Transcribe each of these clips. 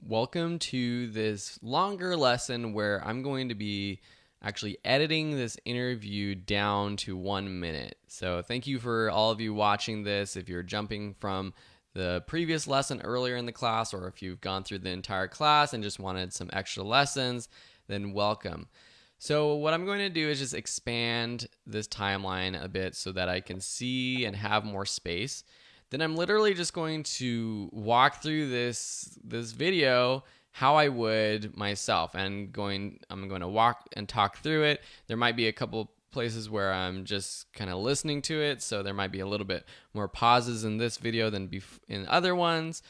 Welcome to this longer lesson where I'm going to be actually editing this interview down to 1 minute. So thank you for all of you watching this. If you're jumping from the previous lesson earlier in the class, or if you've gone through the entire class and just wanted some extra lessons, then welcome. So what I'm going to do is just expand this timeline a bit so that I can see and have more space. Then I'm literally just going to walk through this video how I would myself, and I'm going to walk and talk through it. There might be a couple places where I'm just kind of listening to it, so there might be a little bit more pauses in this video than in other ones.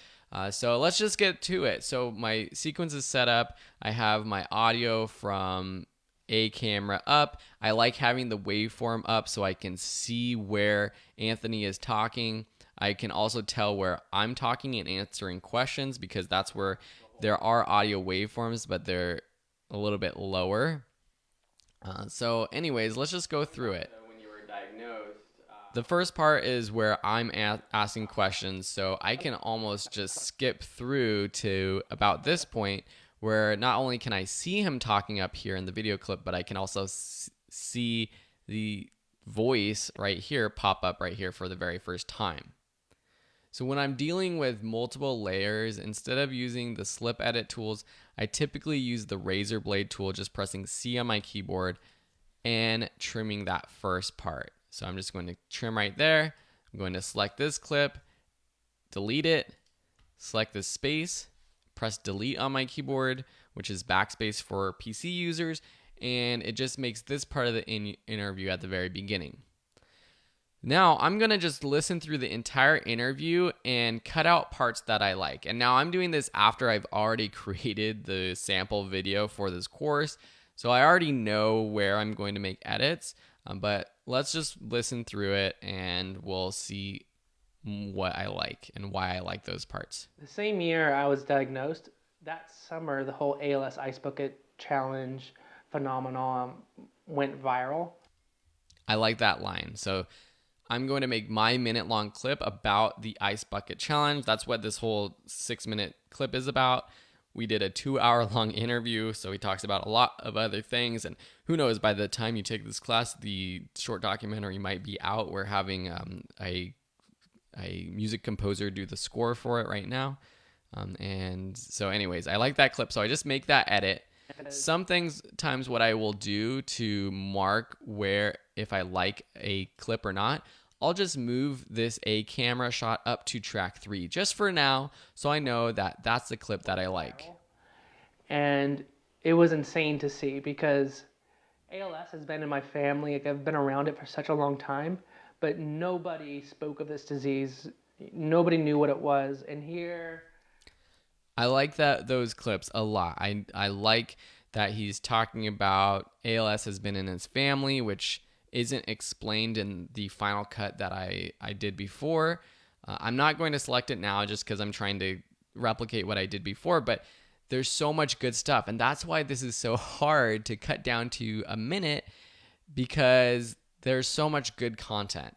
So let's just get to it. So my sequence is set up. I have my audio from a camera up. I like having the waveform up so I can see where Anthony is talking. I can also tell where I'm talking and answering questions, because that's where there are audio waveforms, but they're a little bit lower. So anyways, let's just go through it. When you were diagnosed, the first part is where I'm asking questions, so I can almost just skip through to about this point where not only can I see him talking up here in the video clip, but I can also see the voice right here pop up right here for the very first time. So when I'm dealing with multiple layers, instead of using the slip edit tools, I typically use the razor blade tool, just pressing C on my keyboard and trimming that first part. So I'm just going to trim right there. I'm going to select this clip, delete it, select this space, press delete on my keyboard, which is backspace for PC users, and it just makes this part of the interview at the very beginning. Now I'm going to just listen through the entire interview and cut out parts that I like. And now I'm doing this after I've already created the sample video for this course. So I already know where I'm going to make edits, but let's just listen through it and we'll see what I like and why I like those parts. The same year I was diagnosed, that summer the whole ALS Ice Bucket Challenge phenomenon went viral. I like that line. So I'm going to make my minute-long clip about the Ice Bucket Challenge. That's what this whole 6-minute clip is about. We did a 2-hour-long interview, so he talks about a lot of other things. And who knows, by the time you take this class, the short documentary might be out. We're having a music composer do the score for it right now. And so anyways, I like that clip, so I just make that edit. Sometimes what I will do to mark where if I like a clip or not, I'll just move this A camera shot up to track 3 just for now, so I know that that's the clip that I like. And it was insane to see, because ALS has been in my family. Like, I've been around it for such a long time, but nobody spoke of this disease. Nobody knew what it was. And here, I like those clips a lot. I like that he's talking about ALS has been in his family, which isn't explained in the final cut that I did before. I'm not going to select it now just because I'm trying to replicate what I did before, but there's so much good stuff. And that's why this is so hard to cut down to a minute, because there's so much good content.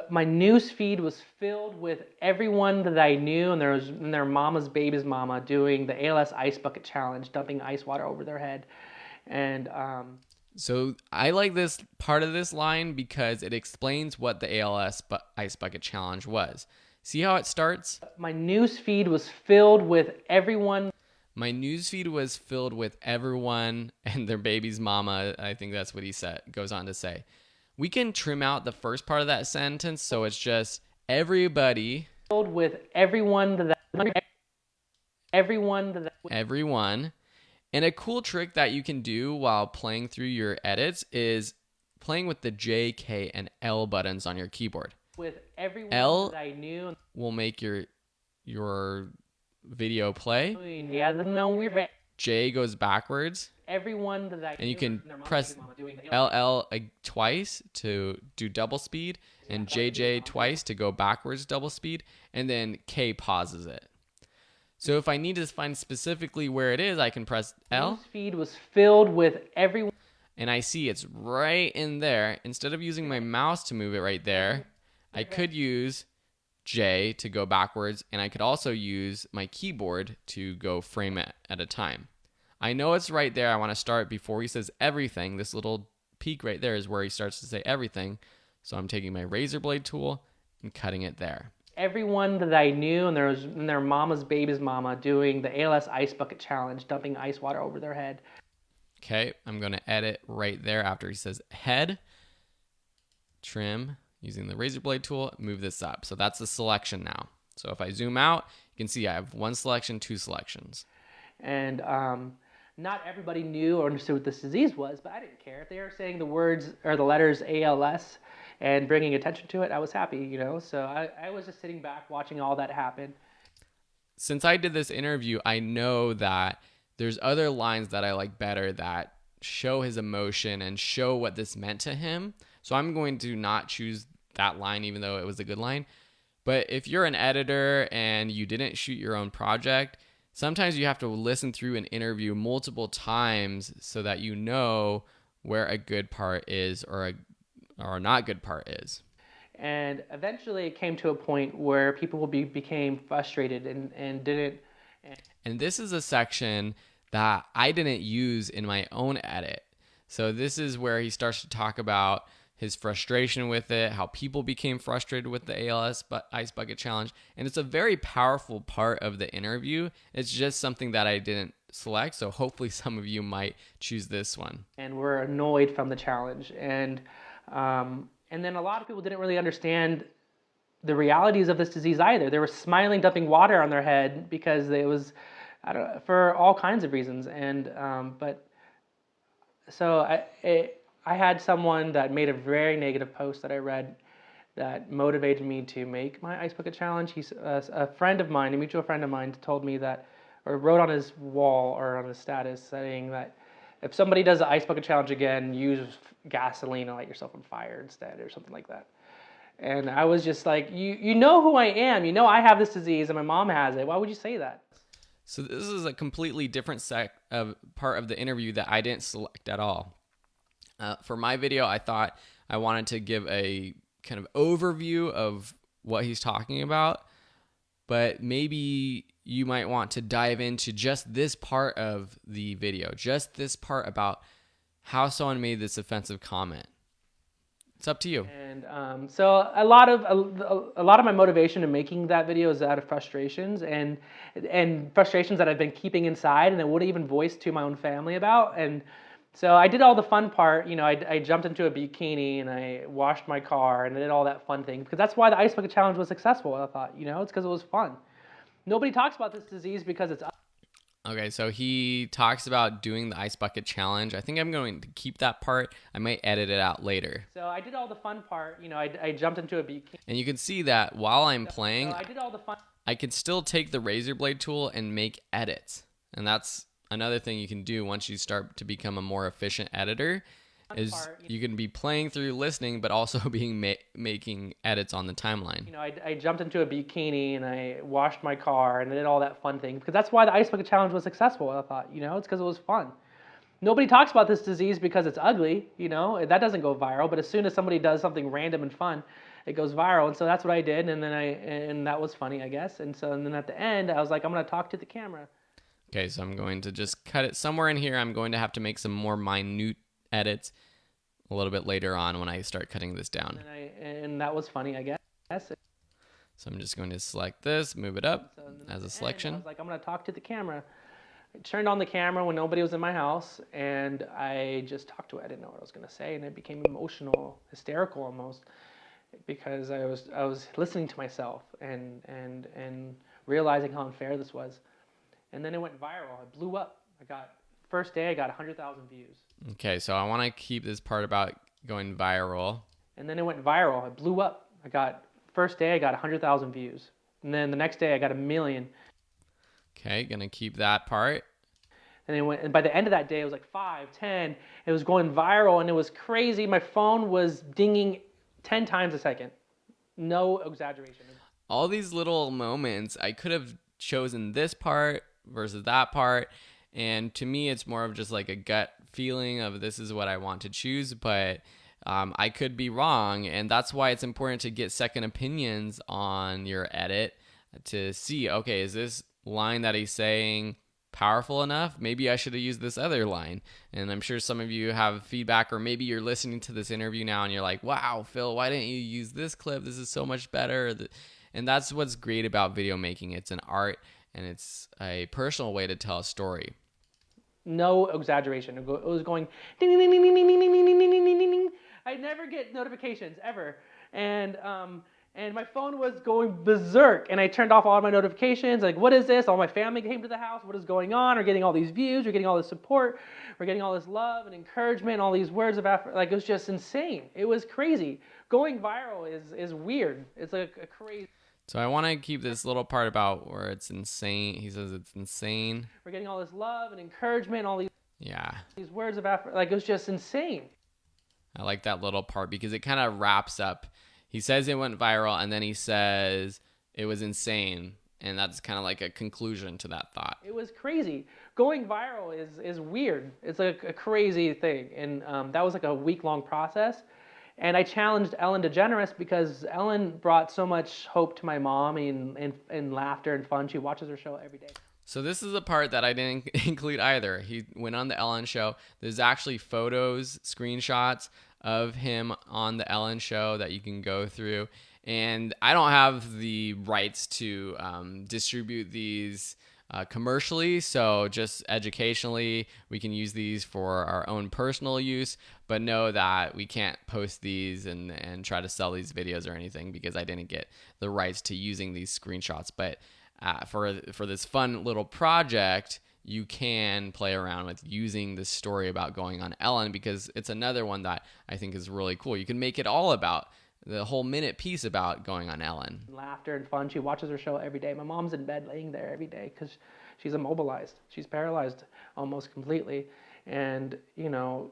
my news feed was filled with everyone that I knew and their mama's baby's mama doing the ALS Ice Bucket Challenge, dumping ice water over their head. And so I like this part of this line because it explains what the ALS Ice Bucket Challenge was. See how it starts? my news feed was filled with everyone. My newsfeed was filled with everyone and their baby's mama. I think that's what he goes on to say. We can trim out the first part of that sentence, so it's just everybody. Filled with everyone. Everyone. And a cool trick that you can do while playing through your edits is playing with the J, K, and L buttons on your keyboard. With everyone L that I knew will make your video play. Yeah, J goes backwards. everyone that I And you knew can and their mama's press baby mama doing the ALS. LL twice to do double speed, and JJ twice to go backwards double speed, and then K pauses it. So if I need to find specifically where it is, I can press L. News feed was filled with everyone. And I see it's right in there. Instead of using my mouse to move it right there, I could use J to go backwards, and I could also use my keyboard to go frame it at a time. I know it's right there. I want to start before he says everything. This little peak right there is where he starts to say everything. So I'm taking my razor blade tool and cutting it there. Everyone that I knew and their mama's baby's mama doing the ALS ice bucket challenge, dumping ice water over their head. Okay, I'm going to edit right there after he says head, trim, using the razor blade tool, move this up. So that's the selection now. So if I zoom out, you can see I have one selection, two selections. And not everybody knew or understood what this disease was, but I didn't care. If they were saying the words or the letters ALS and bringing attention to it, I was happy, you know? So I was just sitting back watching all that happen. Since I did this interview, I know that there's other lines that I like better that show his emotion and show what this meant to him. So I'm going to not choose that line, even though it was a good line. But if you're an editor and you didn't shoot your own project, sometimes you have to listen through an interview multiple times so that you know where a good part is or a not good part is. And eventually it came to a point where people became frustrated and didn't. And this is a section that I didn't use in my own edit. So this is where he starts to talk about his frustration with it, how people became frustrated with the ALS Ice Bucket Challenge. And it's a very powerful part of the interview. It's just something that I didn't select. So hopefully some of you might choose this one. And were annoyed from the challenge. And then a lot of people didn't really understand the realities of this disease either. They were smiling, dumping water on their head because it was, for all kinds of reasons. And I had someone that made a very negative post that I read that motivated me to make my Ice Bucket Challenge. He's a friend of mine, a mutual friend of mine, told me that, or wrote on his wall or on his status saying that if somebody does the Ice Bucket Challenge again, use gasoline and light yourself on fire instead, or something like that. And I was just like, you know who I am. You know I have this disease and my mom has it. Why would you say that? So this is a completely different part of the interview that I didn't select at all. For my video, I thought I wanted to give a kind of overview of what he's talking about, but maybe you might want to dive into just this part of the video, just this part about how someone made this offensive comment. It's up to you. And so a lot of my motivation in making that video is out of frustrations and frustrations that I've been keeping inside and I wouldn't even voice to my own family about. And so I did all the fun part. You know, I jumped into a bikini and I washed my car and I did all that fun thing because that's why the Ice Bucket Challenge was successful. I thought, you know, it's because it was fun. Nobody talks about this disease because it's. Okay, so he talks about doing the Ice Bucket Challenge. I think I'm going to keep that part. I might edit it out later. So I did all the fun part. You know, I jumped into a bikini. And you can see that while I'm playing, I did all the fun. I can still take the razor blade tool and make edits. And that's another thing you can do once you start to become a more efficient editor. Is you can be playing through listening, but also being making edits on the timeline. You know, I jumped into a bikini and I washed my car and I did all that fun thing because that's why the Ice Bucket Challenge was successful. I thought, you know, it's because it was fun. Nobody talks about this disease because it's ugly. You know, that doesn't go viral. But as soon as somebody does something random and fun, it goes viral. And so that's what I did. And then and that was funny, I guess. And then at the end, I was like, I'm going to talk to the camera. Okay, so I'm going to just cut it somewhere in here. I'm going to have to make some more minute edits a little bit later on when I start cutting this down. And that was funny, I guess. So I'm just going to select this, move it up as a selection. I was like, I'm going to talk to the camera. I turned on the camera when nobody was in my house, and I just talked to it. I didn't know what I was going to say, and it became emotional, hysterical almost, because I was listening to myself and realizing how unfair this was. And then it went viral. It blew up. First day, I got 100,000 views. Okay, so I want to keep this part about going viral. And then it went viral. It blew up. First day, I got 100,000 views. And then the next day, I got 1 million. Okay, gonna keep that part. And by the end of that day, it was like 5, 10. It was going viral, and it was crazy. My phone was dinging 10 times a second. No exaggeration. All these little moments, I could have chosen this part versus that part. And to me, it's more of just like a gut feeling of this is what I want to choose. But I could be wrong, and that's why it's important to get second opinions on your edit to see, okay, is this line that he's saying powerful enough? Maybe I should have used this other line. And I'm sure some of you have feedback, or maybe you're listening to this interview now and you're like, wow, Phil, why didn't you use this clip? This is so much better. And that's what's great about video making. It's an art, and it's a personal way to tell a story. No exaggeration. It was going ding ding ding ding ding ding ding ding ding ding ding ding ding. I never get notifications ever, and my phone was going berserk. And I turned off all my notifications. Like, what is this? All my family came to the house. What is going on? We're getting all these views. We're getting all this support. We're getting all this love and encouragement. All these words of affirmation. Like, it was just insane. It was crazy. Going viral is weird. It's like a crazy. So I want to keep this little part about where it's insane. He says it's insane. We're getting all this love and encouragement. All these words of affirmation. Like, it was just insane. I like that little part because it kind of wraps up. He says it went viral, and then he says it was insane, and that's kind of like a conclusion to that thought. It was crazy. Going viral is weird. It's like a crazy thing, and that was like a week-long process. And I challenged Ellen DeGeneres because Ellen brought so much hope to my mom and laughter and fun. She watches her show every day. So this is a part that I didn't include either. He went on the Ellen show. There's actually photos, screenshots of him on the Ellen show that you can go through. And I don't have the rights to distribute these commercially, so just educationally, we can use these for our own personal use, but know that we can't post these and try to sell these videos or anything because I didn't get the rights to using these screenshots. But for this fun little project, you can play around with using this story about going on Ellen because it's another one that I think is really cool. You can make it all about the whole minute piece about going on Ellen. Laughter and fun. She watches her show every day. My mom's in bed laying there every day because she's immobilized. She's paralyzed almost completely. And, you know,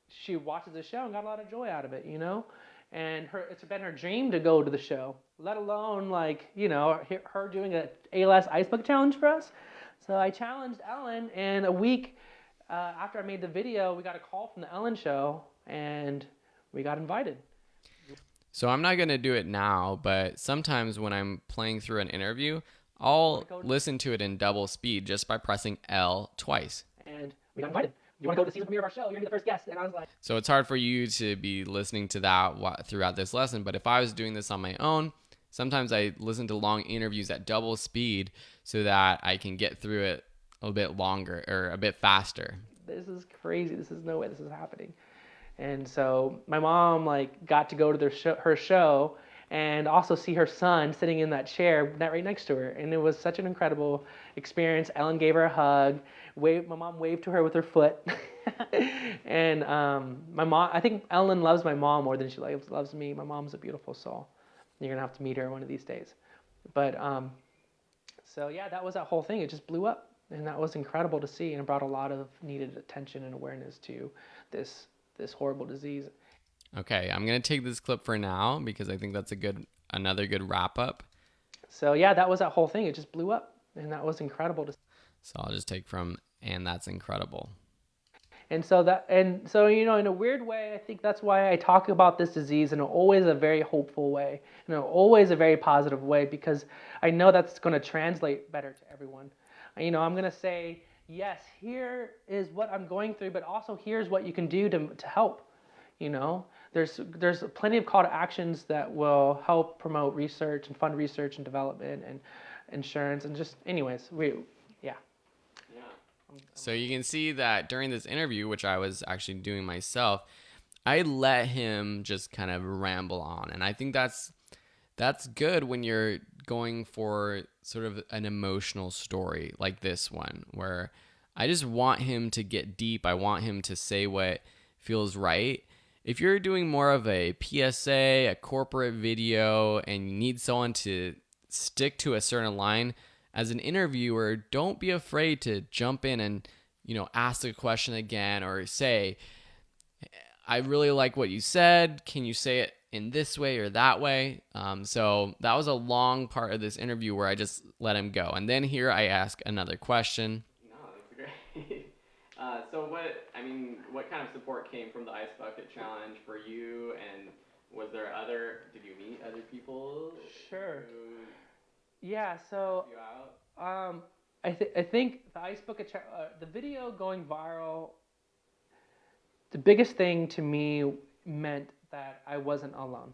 she watches the show and got a lot of joy out of it, you know? And it's been her dream to go to the show, let alone, like, you know, her doing a ALS Ice Bucket Challenge for us. So I challenged Ellen, and a week after I made the video, we got a call from the Ellen show, and we got invited. So I'm not going to do it now, but sometimes when I'm playing through an interview, I'll listen to it in double speed just by pressing L twice. And we got invited. You want to go to the season premiere of our show? You're going to be the first guest. And I was like... So it's hard for you to be listening to that throughout this lesson, but if I was doing this on my own, sometimes I listen to long interviews at double speed so that I can get through it a little bit longer or a bit faster. This is crazy. This is no way this is happening. And so my mom got to go to her show and also see her son sitting in that chair right next to her. And it was such an incredible experience. Ellen gave her a hug. My mom waved to her with her foot. And my mom, I think Ellen loves my mom more than she loves me. My mom's a beautiful soul. You're going to have to meet her one of these days. But so yeah, that was that whole thing. It just blew up. And that was incredible to see, and it brought a lot of needed attention and awareness to this horrible disease. Okay, I'm going to take this clip for now because I think that's another good wrap up. So yeah, that was that whole thing. It just blew up, and that was incredible to see. So I'll just take from, and that's incredible. And so you know, in a weird way, I think that's why I talk about this disease in always a very hopeful way, always a very positive way, because I know that's going to translate better to everyone. You know, I'm going to say, yes, here is what I'm going through, but also here's what you can do to help. You know, there's plenty of call to actions that will help promote research and fund research and development and insurance and just, anyways, yeah. So you can see that during this interview, which I was actually doing myself, I let him just kind of ramble on. And I think that's good when you're going for sort of an emotional story like this one, where I just want him to get deep. I want him to say what feels right. If you're doing more of a PSA, a corporate video, and you need someone to stick to a certain line, as an interviewer, don't be afraid to jump in and, ask the question again or say, I really like what you said. Can you say it in this way or that way? So that was a long part of this interview where I just let him go. And then here I ask another question. No, that's great. So what kind of support came from the Ice Bucket Challenge for you? And did you meet other people Sure. who Yeah. helped So you out? um, I think the ice bucket the video going viral. The biggest thing to me meant that I wasn't alone.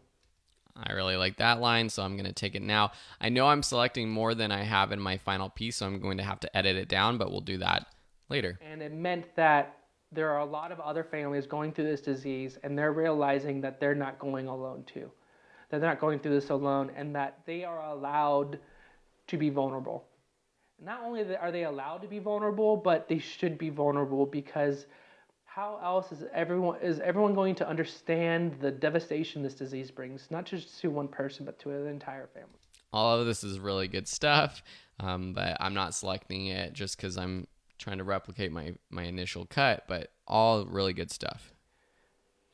I really like that line, so I'm going to take it now. I know I'm selecting more than I have in my final piece, so I'm going to have to edit it down, but we'll do that later. And it meant that there are a lot of other families going through this disease, and they're realizing that they're not going alone too. That they're not going through this alone, and that they are allowed to be vulnerable. Not only are they allowed to be vulnerable, but they should be vulnerable, because how else is everyone going to understand the devastation this disease brings, not just to one person, but to an entire family? All of this is really good stuff, but I'm not selecting it just because I'm trying to replicate my initial cut, but all really good stuff.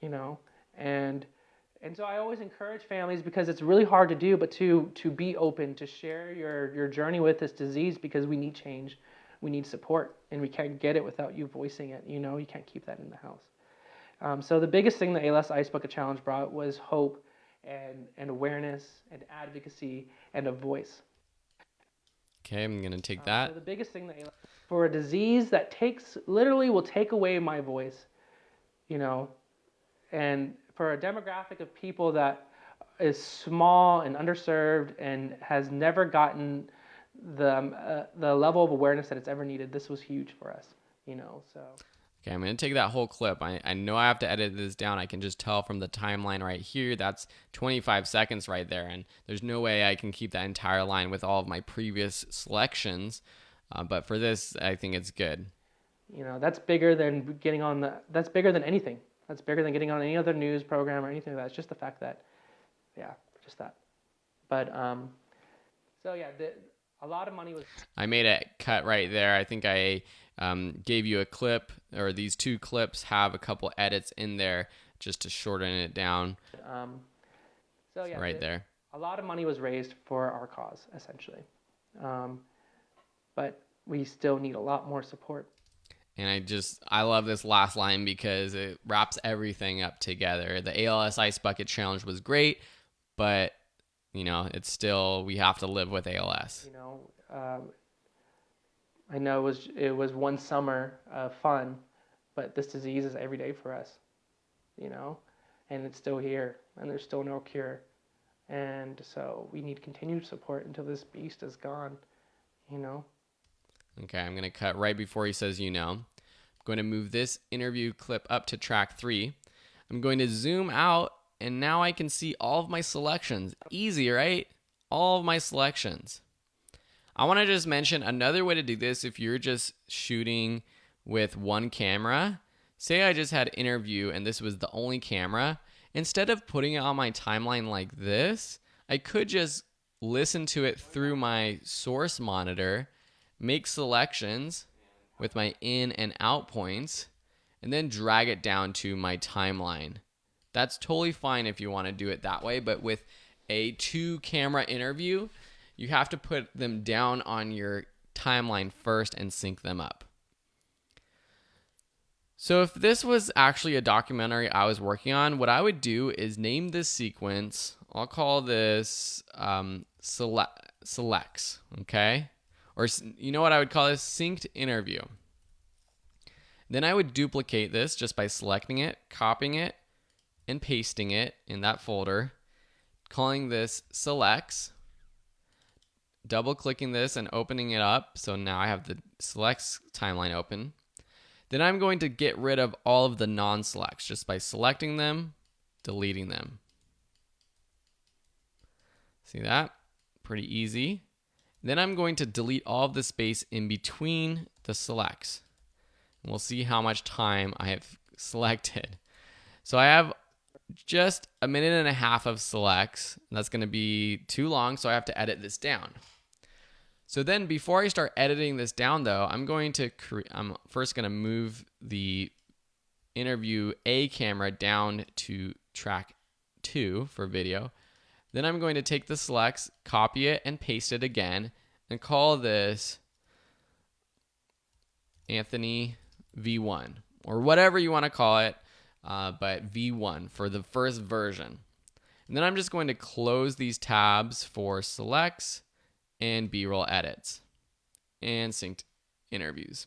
You know, and so I always encourage families, because it's really hard to do, but to be open, to share your journey with this disease, because we need change, we need support, and we can't get it without you voicing it. You can't keep that in the house. So the biggest thing the ALS Ice Bucket Challenge brought was hope, and awareness, and advocacy, and a voice. Okay, I'm going to take So that. the biggest thing that for a disease that literally will take away my voice, you know, and for a demographic of people that is small and underserved and has never gotten the level of awareness that it's ever needed, this was huge for us. So Okay, I'm going to take that whole clip. I know I have to edit this down. I can just tell from the timeline right here. That's 25 seconds right there. And there's no way I can keep that entire line with all of my previous selections. But for this, I think it's good. that's bigger than getting on that's bigger than anything. That's bigger than getting on any other news program or anything like that. It's just the fact that, yeah, just that. But so yeah, a lot of money was. I made a cut right there. I think I gave you a clip, or these two clips have a couple edits in there just to shorten it down. Um, so yeah, right there. A lot of money was raised for our cause, essentially, but we still need a lot more support. And I love this last line because it wraps everything up together. The ALS Ice Bucket Challenge was great, but it's still, we have to live with ALS. I know it was one summer of fun, but this disease is every day for us, and it's still here, and there's still no cure. And so we need continued support until this beast is gone. Okay, I'm going to cut right before he says, I'm going to move this interview clip up to track 3. I'm going to zoom out, and now I can see all of my selections. Easy, right? All of my selections. I want to just mention another way to do this if you're just shooting with one camera. Say I just had interview and this was the only camera. Instead of putting it on my timeline like this, I could just listen to it through my source monitor, make selections with my in and out points, and then drag it down to my timeline. That's totally fine if you want to do it that way, but with a 2-camera interview, you have to put them down on your timeline first and sync them up. So if this was actually a documentary I was working on, what I would do is name this sequence. I'll call this selects, okay? Or you know what I would call this? Synced interview. Then I would duplicate this just by selecting it, copying it, and pasting it in that folder, calling this selects, double-clicking this and opening it up. So now I have the selects timeline open. Then I'm going to get rid of all of the non-selects just by selecting them, deleting them. See that? Pretty easy. Then I'm going to delete all of the space in between the selects. And we'll see how much time I have selected. So I have just a minute and a half of selects. That's going to be too long, so I have to edit this down. So then before I start editing this down though, I'm first going to move the interview A camera down to track 2 for video. Then I'm going to take the selects, copy it, and paste it again, and call this Anthony V1 or whatever you want to call it, but V1 for the first version. And then I'm just going to close these tabs for selects and B-roll edits and synced interviews.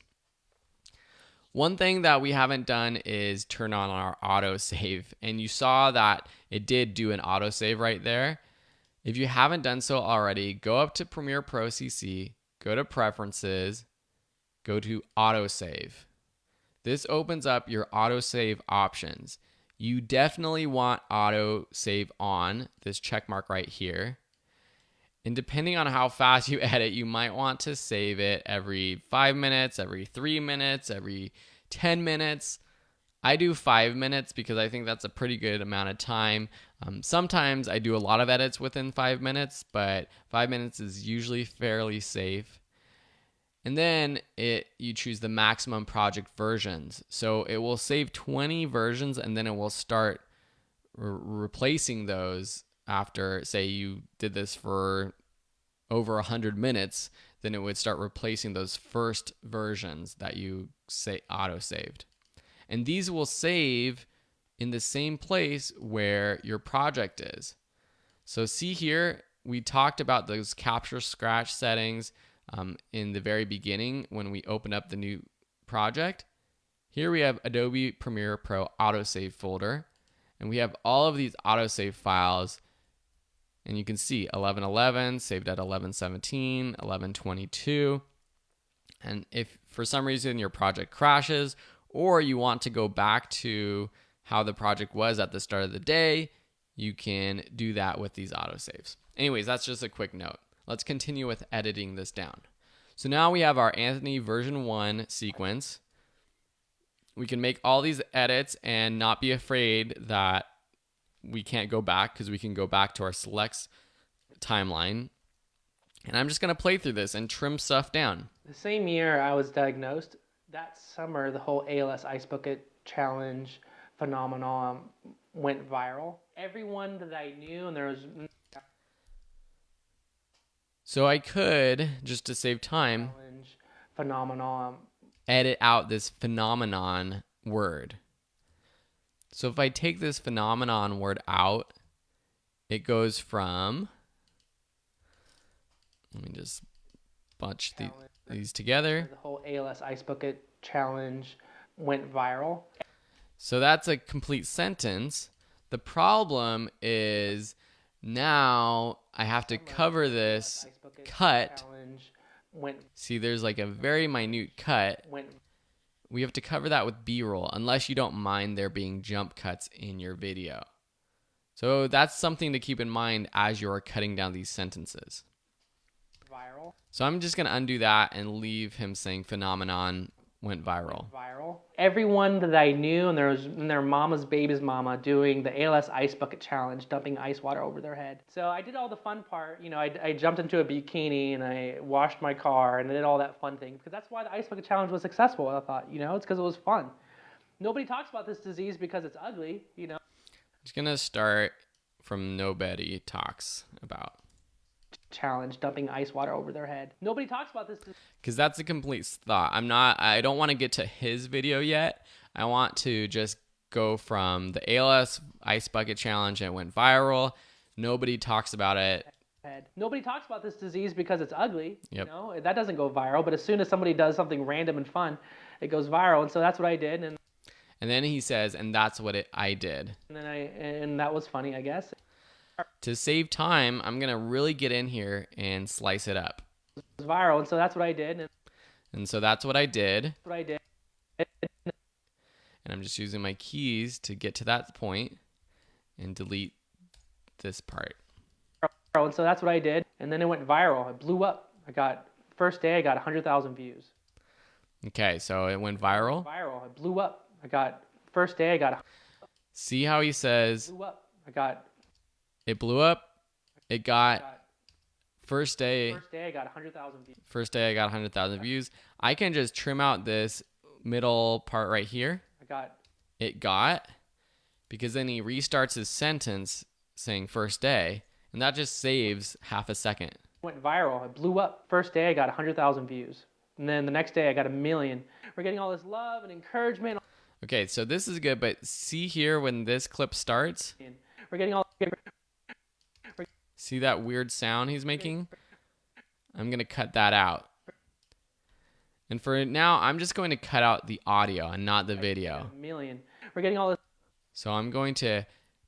One thing that we haven't done is turn on our autosave, and you saw that it did do an autosave right there. If you haven't done so already, go up to Premiere Pro CC, go to Preferences, go to Autosave. This opens up your autosave options. You definitely want autosave on, this check mark right here. And depending on how fast you edit, you might want to save it every 5 minutes, every 3 minutes, every 10 minutes. I do 5 minutes because I think that's a pretty good amount of time. Sometimes I do a lot of edits within 5 minutes, but 5 minutes is usually fairly safe. And then you choose the maximum project versions. So it will save 20 versions, and then it will start replacing those after, say you did this for over 100 minutes, then it would start replacing those first versions that you auto-saved. And these will save in the same place where your project is. So see here, we talked about those capture scratch settings in the very beginning when we open up the new project. Here we have Adobe Premiere Pro autosave folder, and we have all of these autosave files, and you can see 11:11 saved at 11:17, 11:22. And if for some reason your project crashes or you want to go back to how the project was at the start of the day, you can do that with these autosaves. Anyways, that's just a quick note. Let's continue with editing this down. So now we have our Anthony version 1 sequence. We can make all these edits and not be afraid that we can't go back, because we can go back to our selects timeline. And I'm just going to play through this and trim stuff down. The same year I was diagnosed, that summer the whole ALS Ice Bucket Challenge phenomenon went viral. Everyone that I knew, and there was... So I could, just to save time, phenomenon, edit out this phenomenon word. So if I take this phenomenon word out, it goes from, let me just bunch these together. The whole ALS Ice Bucket Challenge went viral. So that's a complete sentence. The problem is now I have to cover this cut. See, there's like a very minute cut. We have to cover that with B-roll, unless you don't mind there being jump cuts in your video. So that's something to keep in mind as you're cutting down these sentences. Viral. So I'm just going to undo that and leave him saying phenomenon went viral. Everyone that I knew, and there was their mama's baby's mama, doing the ALS Ice Bucket Challenge, dumping ice water over their head. So I did all the fun part. You know, I jumped into a bikini and I washed my car and I did all that fun thing, because that's why the Ice Bucket Challenge was successful. I thought, you know, it's because it was fun. Nobody talks about this disease because it's ugly, you know. I'm just going to start from nobody talks about. Challenge, dumping ice water over their head. Nobody talks about this because that's a complete thought. I don't want to get to his video yet. I want to just go from the ALS Ice Bucket Challenge and it went viral. Nobody talks about it. Nobody talks about this disease because it's ugly. Yep. You know, that doesn't go viral. But as soon as somebody does something random and fun, it goes viral. And so that's what I did. And then he says, and that's what I did. And that was funny, I guess. To save time, I'm going to really get in here and slice it up. It was viral, and so that's what I did. And so that's what I did. And I'm just using my keys to get to that point and delete this part. And so that's what I did. And then it went viral. It blew up. First day, I got 100,000 views. Okay, so it went viral. It blew up. First day, I got... See how he says... Blew up. It blew up. It got first day. First day I got 100,000 views. First day I got 100,000 views. I can just trim out this middle part right here. It got, because then he restarts his sentence saying first day, and that just saves half a second. It went viral. It blew up. First day I got 100,000 views. And then the next day I got 1 million. We're getting all this love and encouragement. Okay, so this is good, but see here when this clip starts? We're getting all. See that weird sound he's making? I'm going to cut that out. And for now, I'm just going to cut out the audio and not the video. 1 million. We're getting all this. So I'm going to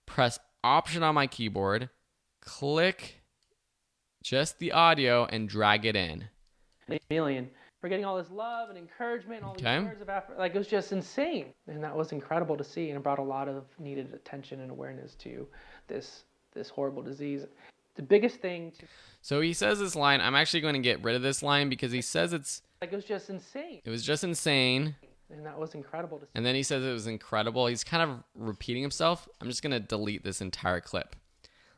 press Option on my keyboard, click just the audio, and drag it in. 1 million. We're getting all this love and encouragement, all Okay. these words of affirmation. Like, it was just insane. And that was incredible to see, and it brought a lot of needed attention and awareness to this horrible disease. The biggest thing to, So he says this line. I'm actually going to get rid of this line because he says like, it was just insane. it was just insane. And that was incredible to see. And then he says it was incredible. He's kind of repeating himself. I'm just going to delete this entire clip.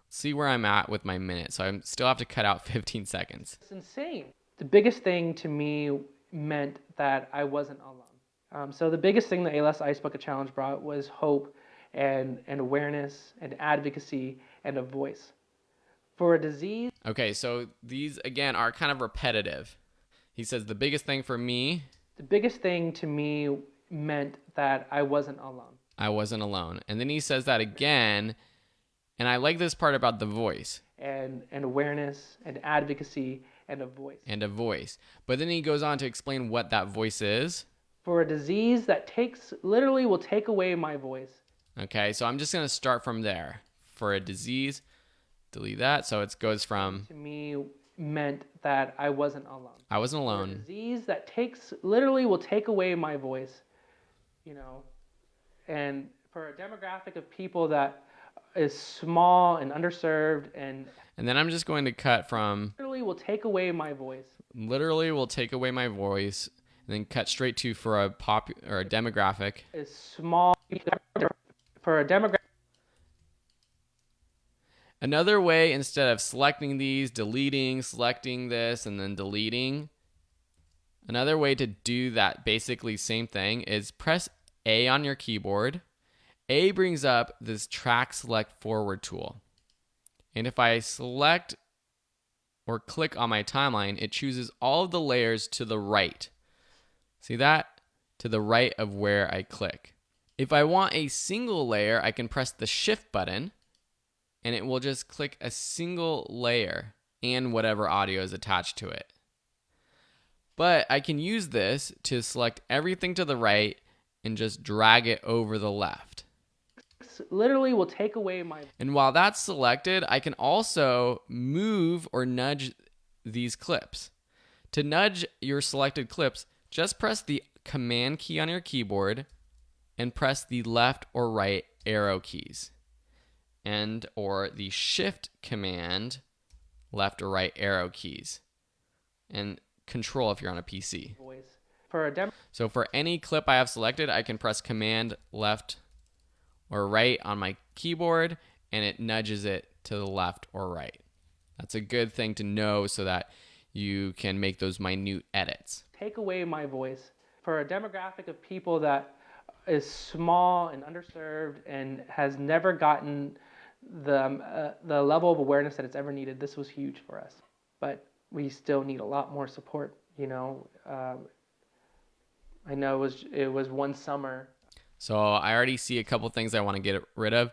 See where I'm at with my minute. So I still have to cut out 15 seconds. It's insane. The biggest thing to me meant that I wasn't alone. So the biggest thing the ALS Ice Bucket Challenge brought was hope and awareness and advocacy and a voice. For a disease. Okay, so these, again, are kind of repetitive. He says the biggest thing for me. The biggest thing to me meant that I wasn't alone. I wasn't alone. And then he says that again. And I like this part about the voice. And awareness and advocacy and a voice. And a voice. But then he goes on to explain what that voice is. For a disease that literally will take away my voice. Okay, so I'm just going to start from there. For a disease, delete that. So it goes from. To me meant that I wasn't alone. I wasn't For a alone. disease that literally will take away my voice, and for a demographic of people that is small and underserved and then I'm just going to cut from. Literally will take away my voice. Literally will take away my voice, and then cut straight to for a demographic. Is small for a demographic. Another way, instead of selecting these, deleting, selecting this, and then deleting, another way to do that basically same thing is press A on your keyboard. A brings up this track select forward tool. And if I select or click on my timeline, it chooses all of the layers to the right. See that? To the right of where I click. If I want a single layer, I can press the Shift button, and it will just click a single layer and whatever audio is attached to it. But I can use this to select everything to the right and just drag it over the left. Literally will take away my. And while that's selected, I can also move or nudge these clips. To nudge your selected clips, just press the Command key on your keyboard and press the left or right arrow keys. And or the Shift Command left or right arrow keys. And Control if you're on a PC. So for any clip I have selected, I can press Command left or right on my keyboard, and it nudges it to the left or right. That's a good thing to know so that you can make those minute edits. Take away my voice. For a demographic of people that is small and underserved and has never gotten the level of awareness that it's ever needed, this was huge for us. But we still need a lot more support. I know it was one summer. So I already see a couple things I want to get rid of.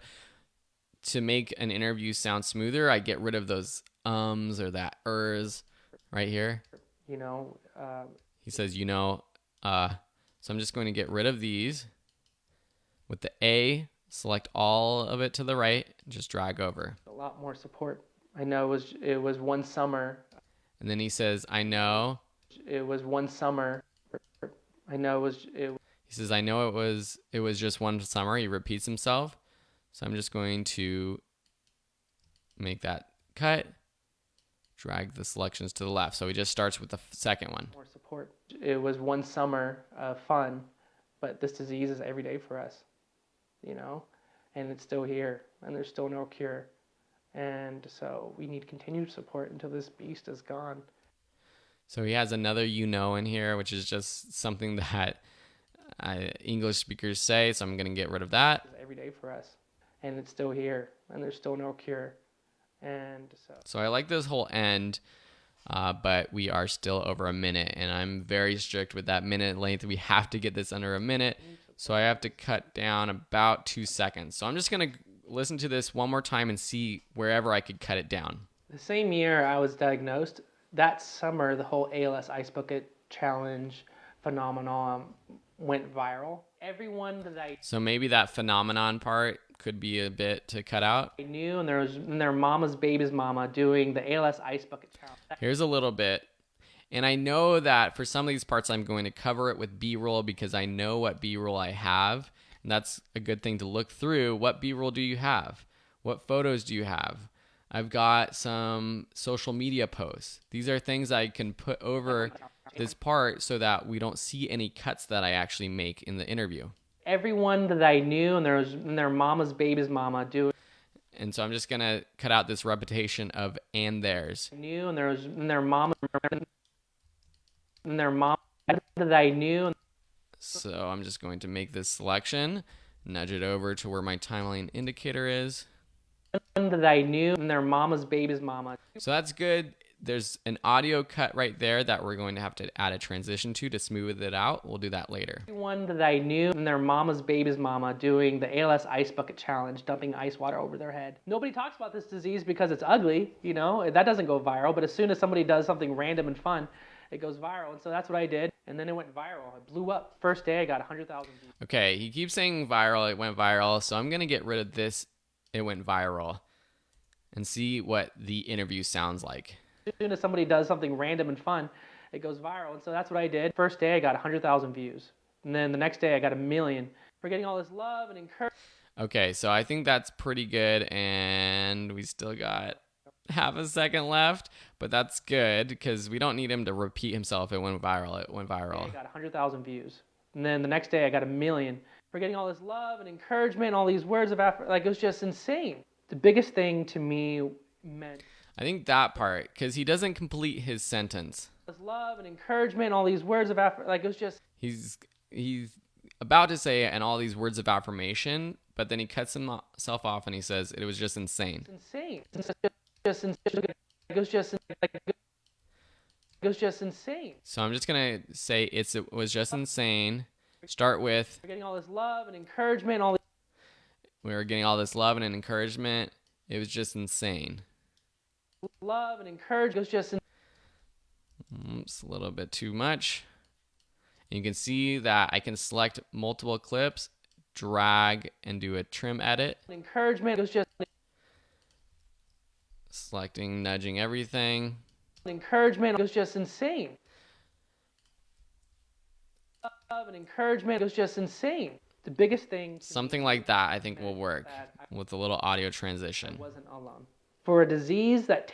To make an interview sound smoother, I get rid of those ums or that ers right here. He says, so I'm just going to get rid of these. With the A, select all of it to the right, just drag over. A lot more support. I know it was one summer. And then he says, I know. It was one summer. I know He says, I know it was just one summer. He repeats himself. So I'm just going to make that cut, drag the selections to the left. So he just starts with the second one. More support. It was one summer of fun, but this disease is every day for us, and it's still here, and there's still no cure. And so we need continued support until this beast is gone. So he has another in here, which is just something that English speakers say, so I'm going to get rid of that. It's every day for us, and it's still here, and there's still no cure. And so I like this whole end but we are still over a minute, and I'm very strict with that minute length. We have to get this under a minute, so I have to cut down about 2 seconds. So I'm just going to listen to this one more time and see wherever I could cut it down. The same year I was diagnosed, that summer the whole ALS Ice Bucket Challenge phenomenon went viral. Everyone that I So maybe that phenomenon part could be a bit to cut out. knew, and there was their mama's baby's mama doing the ALS Ice Bucket Challenge. Here's a little bit. And I know that for some of these parts, I'm going to cover it with B-roll because I know what B-roll I have. And that's a good thing to look through. What B-roll do you have? What photos do you have? I've got some social media posts. These are things I can put over this part so that we don't see any cuts that I actually make in the interview. Everyone that I knew, and there was their mama's baby's mama doing. And so I'm just going to cut out this repetition of and theirs. Knew, and there was their mama, and their mom that I knew. So I'm just going to make this selection, nudge it over to where my timeline indicator is. That I knew, and their mama's baby's mama. So that's good. There's an audio cut right there that we're going to have to add a transition to smooth it out. We'll do that later. Everyone that I knew, and their mama's baby's mama doing the ALS Ice Bucket Challenge, dumping ice water over their head. Nobody talks about this disease because it's ugly, you know, that doesn't go viral, but as soon as somebody does something random and fun, it goes viral. And so that's what I did, and then it went viral. It blew up. First day I got 100,000 views. Okay, he keeps saying viral, it went viral, so I'm going to get rid of this, it went viral, and see what the interview sounds like. As soon as somebody does something random and fun, it goes viral. And so that's what I did. First day I got 100,000 views. And then the next day I got 1 million. For getting all this love and encouragement. Okay, so I think that's pretty good, and we still got half a second left, but that's good because we don't need him to repeat himself. It went viral. It went viral. I got 100,000 views. And then the next day I got 1 million. For getting all this love and encouragement, all these words of affirmation. Like, it was just insane. The biggest thing to me meant... I think that part, because he doesn't complete his sentence. This love and encouragement, all these words of affirmation. Like, it was just... He's about to say and all these words of affirmation, but then he cuts himself off and he says it was just insane. It's insane. It was just insane. So I'm just gonna say it was just insane. Start with We're getting all this love and encouragement, all we were getting all this love and encouragement. It was just insane. love and encouragement. It was just It's a little bit too much. And you can see that I can select multiple clips, drag, and do a trim edit. encouragement. It was just Selecting, nudging everything. encouragement. It was just insane. Love and encouragement. It was just insane. The biggest thing. Something like that I think will work with a little audio I transition. wasn't alone. For a disease that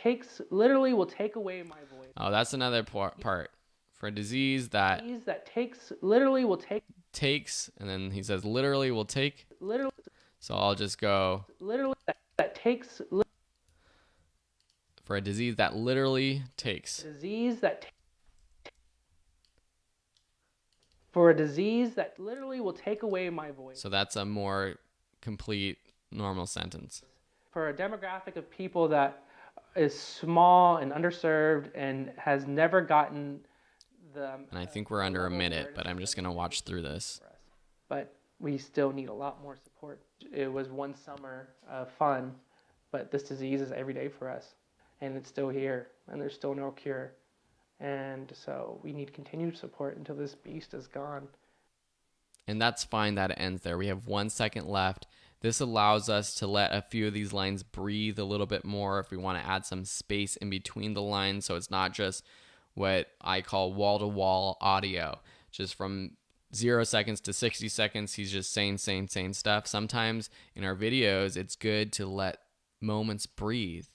literally will take away my voice. Oh, that's another part. For a disease that Disease that literally will take. takes, and then he says literally will take. Literally. So I'll just go Literally that takes. for a disease that literally takes. Disease that. For a disease that literally will take away my voice. So that's a more complete normal sentence. For a demographic of people that is small and underserved and has never gotten the. And I think we're under a minute, but I'm just going to watch through this. But we still need a lot more support. It was one summer of fun, but this disease is every day for us. And it's still here, and there's still no cure. And so we need continued support until this beast is gone. And that's fine that it ends there. We have 1 second left. This allows us to let a few of these lines breathe a little bit more if we want to add some space in between the lines, so it's not just what I call wall-to-wall audio. Just from 0 seconds to 60 seconds, he's just saying stuff. Sometimes in our videos, it's good to let moments breathe,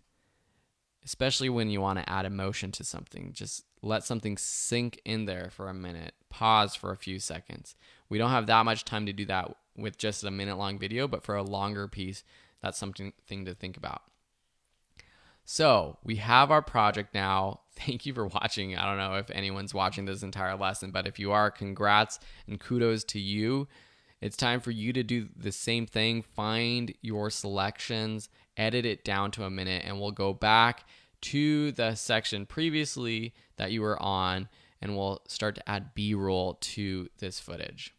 especially when you want to add emotion to something. Just let something sink in there for a minute. Pause for a few seconds. We don't have that much time to do that with just a minute-long video, but for a longer piece, that's something to think about. So we have our project now. Thank you for watching. I don't know if anyone's watching this entire lesson, but if you are, congrats and kudos to you. It's time for you to do the same thing. Find your selections, edit it down to a minute, and we'll go back to the section previously that you were on, and we'll start to add B-roll to this footage.